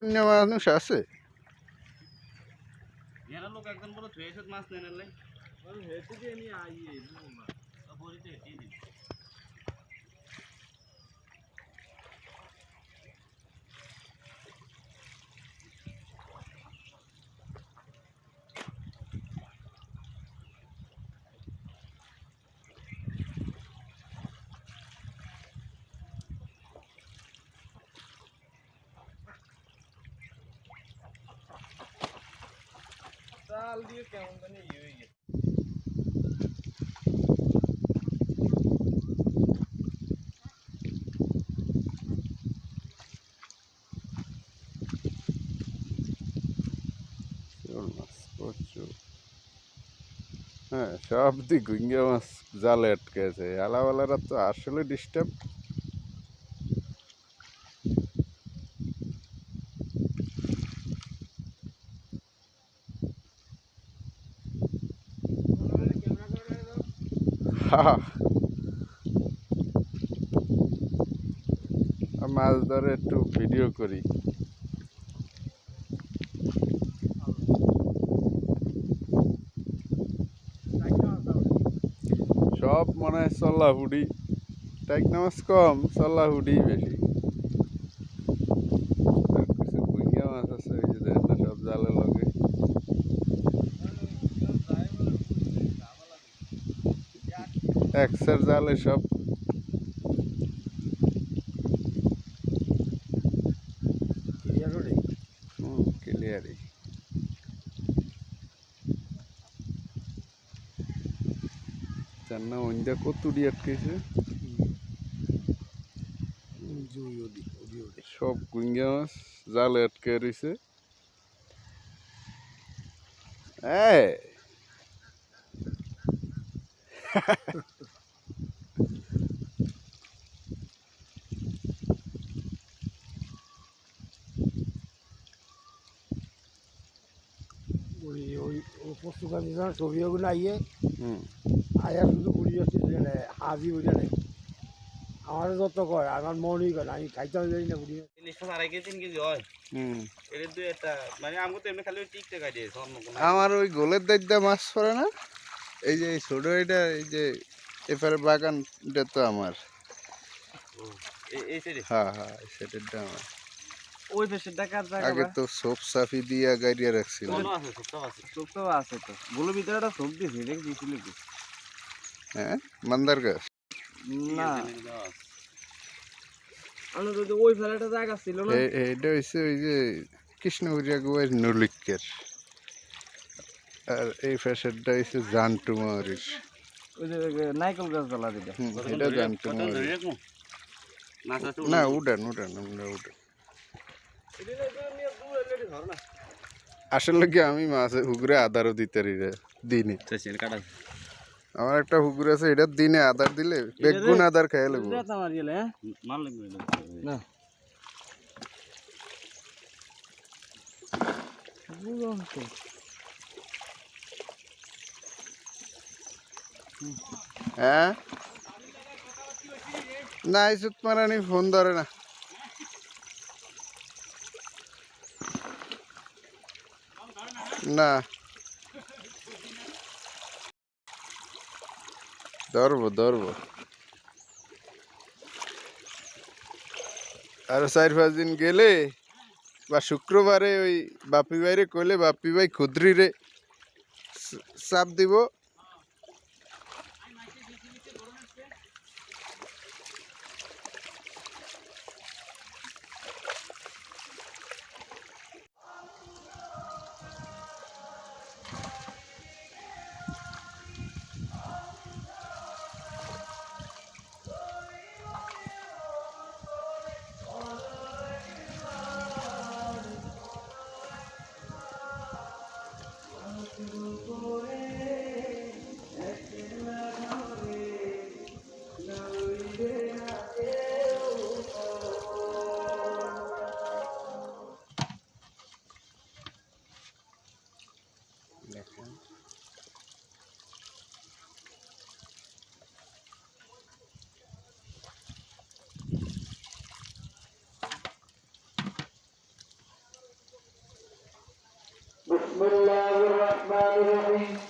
অন্য মানুষ আছে এরা লোক একজন বলে ধুয়ে এসে মাছ নিয়ে নিলে হেঁটে দিয়ে নিয়ে আইয়ে না বড়িতে হেঁটে দিই জাল দিয়ে কেমন জানি ইয়ে হয়ে গেছে শোল মাছ প্রচুর হ্যাঁ সব দিক গুঙ্গা মাছ জালে আটকে আছে আলাওয়ালারা তো আসলে ডিস্টার্ব মাছ ধরে একটু ভিডিও করি সব মনে হয় চল্লা হুডি টাইকনা মাছ কম চল্লা হুডি বেশি আর কিছু গুঙ্গা মাছ আছে ওই যে দেখেন না সব জালে লগে একসার জালে সব ক্লিয়ারই জান না ওইটা কতুড়ি আটকেছে সব গুঙ্গা মাছ জালে আটকে রয়েছে এই পর্তুগালি ছবিগুলো আইয়ে হুম আয়া শুধু ঘুরি আসছে হাজি বুঝা নেই আমার যত কয় আমার মনই কয় আমি খাইতে জানি না ঘুরি ইলিশ মাছ 2.5 কেজি 3 কেজি হয় হুম এর দুই একটা মানে আমাকে তো এমনি খালি ওই টিকতে কাটিয়ে অন্য কোনো আমার ওই গোলের দায়িত্ব মাছ পড়ে না এই যে এই ছোট এটা এই যে এপারে বাগানটা তো আমার এই সাইডে হ্যাঁ হ্যাঁ সেটারটা আমার ওই পেশের টাকার জায়গা আগে তো সোপ সাফি দিয়ে গাড়িয়া রাখছিলাম মনে আছে সব আছে সব তো আছে তো গুলো ভিতরে একটা সব দিছি দেখ দিছিল কি হ্যাঁ মান্দার গাছ না আমি তো ওই ফেলাটা জায়গা ছিল না এইটা হচ্ছে ওই যে কৃষ্ণপুরিয়া গোয়ের নলিকের আর এই ফ্যাশনটা হচ্ছে জান্টু মারিস ওই যে নাইকল গাছ জ্বালা দিটা এটা জান্টু মারিস না উঠান উঠান আমরা উঠান আসলে কি আমি মাছ হুগুরে আদারও দিতে দিনে আমার একটা হুগুর আছে এটা দিনে আদার দিলে বেগুন আদার খাইয়ে লাগবো না হ্যাঁ না ইসুত মারানি ফোন ধরে না না ধরবো ধরবো আর 4-5 দিন গেলে বা শুক্রবারে ওই বাপি ভাইরে কইলে বাপি ভাই খুদ্রিরে চাপ দিব দেখেন Assalamualaikum.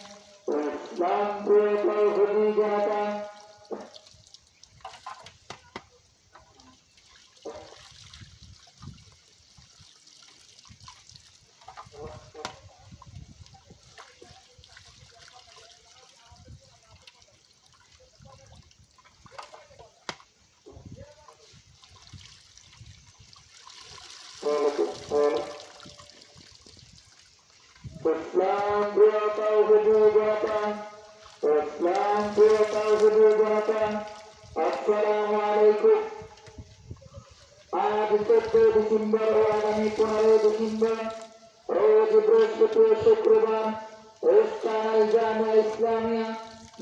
আজ 14 ডিসেম্বর ও আগামী 15 ডিসেম্বর রোজ বৃহস্পতি ও শুক্রবার ইস্তানাল জামিয়া ইসলামিয়া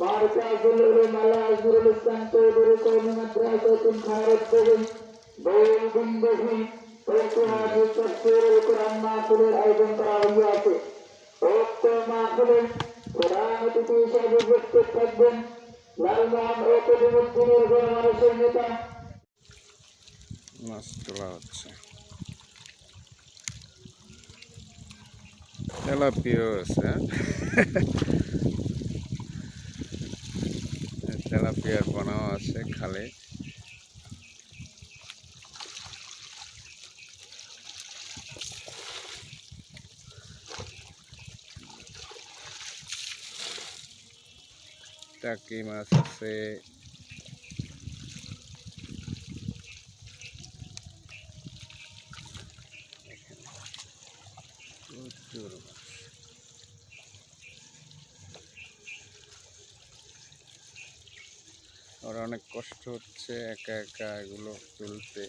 মার্কাজুল উলুম আল আজরুল ইসলাম চৌধুরী কওমি মাদ্রাসাতুল খায়রুদ্দিন বৌদিনগহি ঐতিহাসিক তাফসীরুল কুরআন মাহফিলের আয়োজন করা হইয়াছে। উক্ত মাহফিলে প্রধান অতিথি হিসেবে উপস্থিত থাকবেন লালমোহন ও কবিরউদ্দিনের গণমানুষের নেতা মাছ তোলা হচ্ছে। তেলাপিয়াও আছে, তেলাপিয়ার পোনাও আছে খালে। টাকি মাছ আছে, প্রচুর মাছ। আর অনেক কষ্ট হচ্ছে একা একা এগুলো তুলতে।